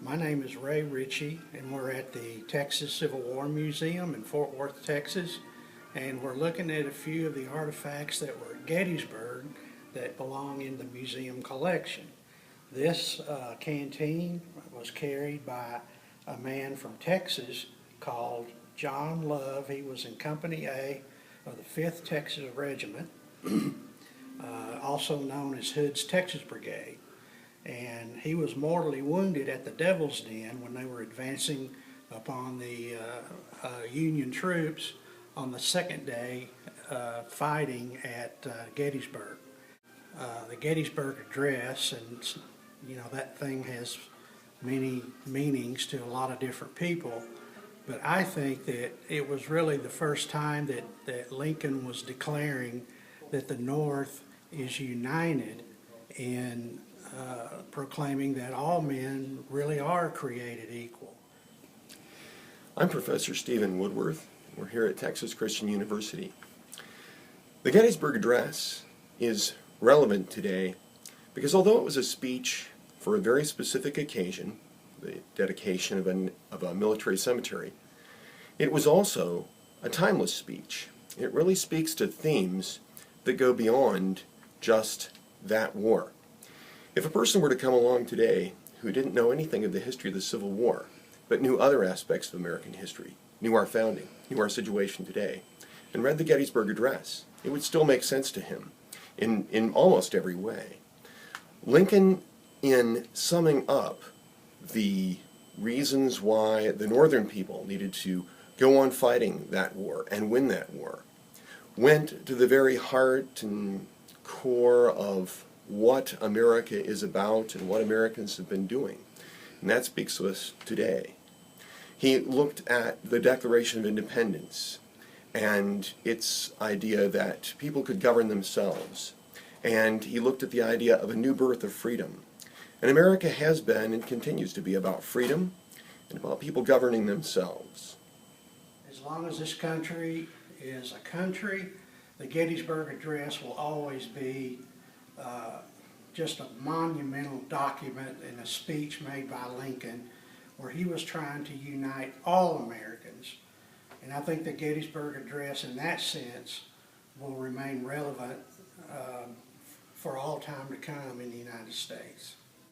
My name is Ray Ritchie, and we're at the Texas Civil War Museum in Fort Worth, Texas, and we're looking at a few of the artifacts that were at Gettysburg that belong in the museum collection. This canteen was carried by a man from Texas called John Love. He was in Company A of the 5th Texas Regiment, also known as Hood's Texas Brigade. And he was mortally wounded at the Devil's Den when they were advancing upon the Union troops on the second day fighting at Gettysburg. The Gettysburg Address, and you know, that thing has many meanings to a lot of different people, but I think that it was really the first time that Lincoln was declaring that the North is united in proclaiming that all men really are created equal. I'm Professor Stephen Woodworth. We're here at Texas Christian University. The Gettysburg Address is relevant today because although it was a speech for a very specific occasion, the dedication of a military cemetery, it was also a timeless speech. It really speaks to themes that go beyond just that war. If a person were to come along today who didn't know anything of the history of the Civil War, but knew other aspects of American history, knew our founding, knew our situation today, and read the Gettysburg Address, it would still make sense to him in almost every way. Lincoln, in summing up the reasons why the Northern people needed to go on fighting that war and win that war, went to the very heart and core of what America is about and what Americans have been doing. And that speaks to us today. He looked at the Declaration of Independence and its idea that people could govern themselves. And he looked at the idea of a new birth of freedom. And America has been and continues to be about freedom and about people governing themselves. As long as this country is a country, the Gettysburg Address will always be just a monumental document and a speech made by Lincoln where he was trying to unite all Americans. And I think the Gettysburg Address in that sense will remain relevant for all time to come in the United States.